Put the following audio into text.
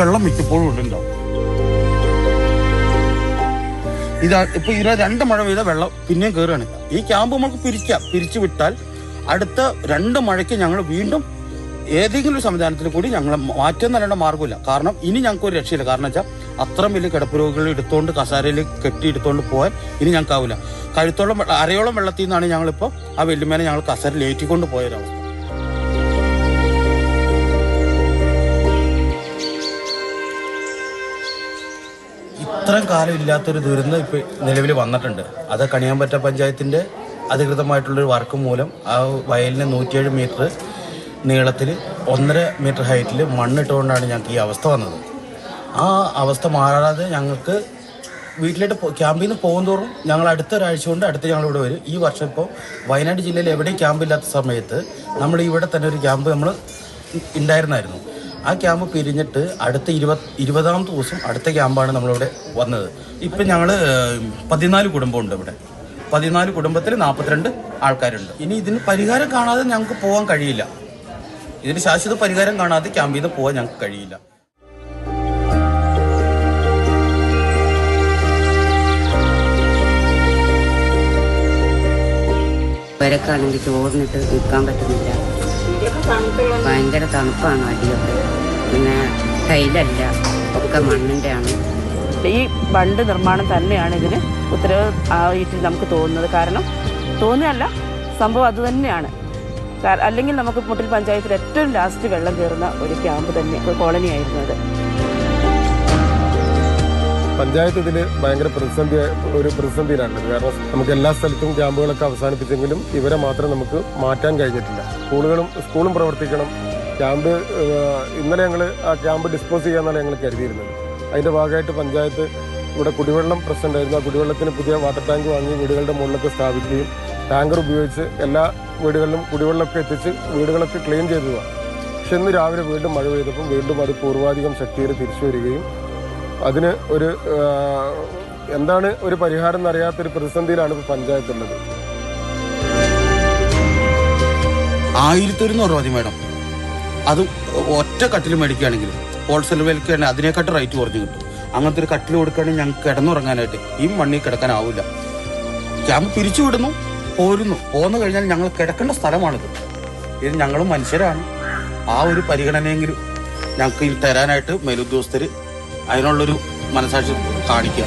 വെള്ളം മിക്കപ്പോഴും ഉണ്ടാവും. ഇതാ ഇപ്പൊ 2 മഴ പെയ്ത വെള്ളം പിന്നെയും കയറുകയാണ്. ഈ ക്യാമ്പ് നമുക്ക് പിരിച്ചു വിട്ടാൽ അടുത്ത 2 മഴയ്ക്ക് ഞങ്ങൾ വീണ്ടും ഏതെങ്കിലും ഒരു സംവിധാനത്തിൽ കൂടി ഞങ്ങൾ മാറ്റം നൽകേണ്ട മാർഗ്ഗമില്ല. കാരണം ഇനി ഞങ്ങൾക്ക് ഒരു രക്ഷയില്ല. കാരണം വെച്ചാൽ അത്രയും വലിയ കിടപ്പ് രോഗികൾ എടുത്തുകൊണ്ട് കസാരയിൽ കെട്ടിയെടുത്തുകൊണ്ട് പോകാൻ ഇനി ഞങ്ങൾക്കാവില്ല. അരയോളം വെള്ളത്തിൽ നിന്നാണ് ഞങ്ങളിപ്പോൾ ആ വെല്ലുമേനെ ഞങ്ങൾ കസാരയിൽ ഏറ്റിക്കൊണ്ട് പോയൊരവസ്ഥ. ഇത്രയും കാലം ഇല്ലാത്തൊരു ദുരന്തം ഇപ്പോൾ നിലവിൽ വന്നിട്ടുണ്ട്. അത് കണിയാമ്പറ്റ പഞ്ചായത്തിൻ്റെ അധികൃതമായിട്ടുള്ളൊരു വർക്ക് മൂലം ആ വയലിന് 107 മീറ്റർ നീളത്തിൽ 1.5 മീറ്റർ ഹൈറ്റിൽ മണ്ണിട്ടുകൊണ്ടാണ് ഞങ്ങൾക്ക് ഈ അവസ്ഥ വന്നത്. ആ അവസ്ഥ മാറാതെ ഞങ്ങൾക്ക് വീട്ടിലോട്ട് ക്യാമ്പിൽ നിന്ന് പോകും തോറും ഞങ്ങൾ അടുത്ത ഒരാഴ്ച കൊണ്ട് ഞങ്ങളിവിടെ വരും. ഈ വർഷം ഇപ്പോൾ വയനാട് ജില്ലയിൽ എവിടെയും ക്യാമ്പില്ലാത്ത സമയത്ത് നമ്മൾ ഇവിടെ തന്നെ ഒരു ക്യാമ്പ് നമ്മൾ ഉണ്ടായിരുന്നായിരുന്നു. ആ ക്യാമ്പ് പിരിഞ്ഞിട്ട് അടുത്ത 20ാമത്തെ ദിവസം അടുത്ത ക്യാമ്പാണ് നമ്മളിവിടെ വന്നത്. ഇപ്പം ഞങ്ങൾ 14 കുടുംബമുണ്ട് ഇവിടെ. 14 കുടുംബത്തിൽ 42 ആൾക്കാരുണ്ട്. ഇനി ഇതിന് പരിഹാരം കാണാതെ ഞങ്ങൾക്ക് പോകാൻ കഴിയില്ല. ഇതിന് ശാശ്വത പരിഹാരം കാണാതെ ക്യാമ്പിൽ നിന്ന് പോകാൻ ഞങ്ങൾക്ക് കഴിയില്ല. വരക്കാണെങ്കിൽ ചോറിനിട്ട് നിൽക്കാൻ പറ്റുന്നില്ല. ഭയങ്കര തണുപ്പാണ് അടിയൊക്കെ. പിന്നെ ടൈലല്ല, ഒക്കെ മണ്ണിൻ്റെ ആണ്. ഈ ബണ്ട് നിർമ്മാണം തന്നെയാണ് ഇതിന് ഉത്തരവ് ആയിട്ട് നമുക്ക് തോന്നുന്നത്. കാരണം തോന്നുകയല്ല, സംഭവം അത് തന്നെയാണ്. അല്ലെങ്കിൽ നമുക്ക് മുട്ടിൽ പഞ്ചായത്തിൽ ഏറ്റവും ലാസ്റ്റ് വെള്ളം കയറുന്ന ഒരു ക്യാമ്പ് തന്നെ കോളനി ആയിരുന്നു അത്. പഞ്ചായത്ത് ഇതിൽ ഭയങ്കര പ്രതിസന്ധിയിലാണ്. കാരണം നമുക്ക് എല്ലാ സ്ഥലത്തും ക്യാമ്പുകളൊക്കെ അവസാനിപ്പിച്ചെങ്കിലും ഇവരെ മാത്രം നമുക്ക് മാറ്റാൻ കഴിഞ്ഞിട്ടില്ല. സ്കൂളും പ്രവർത്തിക്കണം. ക്യാമ്പ് ഇന്നലെ ഞങ്ങൾ ആ ക്യാമ്പ് ഡിസ്പോസ് ചെയ്യാന്നാണ് ഞങ്ങൾ കരുതിയിരുന്നത്. അതിൻ്റെ ഭാഗമായിട്ട് പഞ്ചായത്ത് ഇവിടെ കുടിവെള്ളം പ്രശ്നമുണ്ടായിരുന്നു. ആ കുടിവെള്ളത്തിന് പുതിയ വാട്ടർ ടാങ്ക് വാങ്ങി വീടുകളുടെ മുകളിലൊക്കെ സ്ഥാപിക്കുകയും ടാങ്കർ ഉപയോഗിച്ച് എല്ലാ വീടുകളിലും കുടിവെള്ളമൊക്കെ എത്തിച്ച് വീടുകളൊക്കെ ക്ലീൻ ചെയ്തതാണ്. പക്ഷെ ഇന്ന് രാവിലെ വീണ്ടും മഴ പെയ്തപ്പം വീണ്ടും അത് പൂർവാധികം ശക്തിയിൽ തിരിച്ചു വരികയും അതിന് എന്താണ് ഒരു പരിഹാരം എന്നറിയാത്തൊരു പ്രതിസന്ധിയിലാണ് ഇപ്പോൾ പഞ്ചായത്തുള്ളത്. 1100 മതി മേഡം. അത് ഒറ്റ കട്ടിൽ മേടിക്കുകയാണെങ്കിലും ഹോൾസെയിൽ വിലക്ക് തന്നെ അതിനെക്കാട്ട് റേറ്റ് കുറഞ്ഞ് കിട്ടും. അങ്ങനത്തെ ഒരു കട്ടിൽ കൊടുക്കുകയാണെങ്കിൽ ഞങ്ങൾക്ക് കിടന്നുറങ്ങാനായിട്ട് ഈ മണ്ണിൽ കിടക്കാനാവില്ല. ക്യാമ്പ് പിരിച്ചു വിടുന്നു, പോന്നു കഴിഞ്ഞാൽ ഞങ്ങൾ കിടക്കേണ്ട സ്ഥലമാണിത്. ഇത് ഞങ്ങളും മനുഷ്യരാണ്. ആ ഒരു പരിഗണനയെങ്കിലും ഞങ്ങൾക്ക് തരാനായിട്ട് മേലുദ്യോഗസ്ഥർ അതിനുള്ളൊരു മനസാക്ഷി കാണിക്കുക.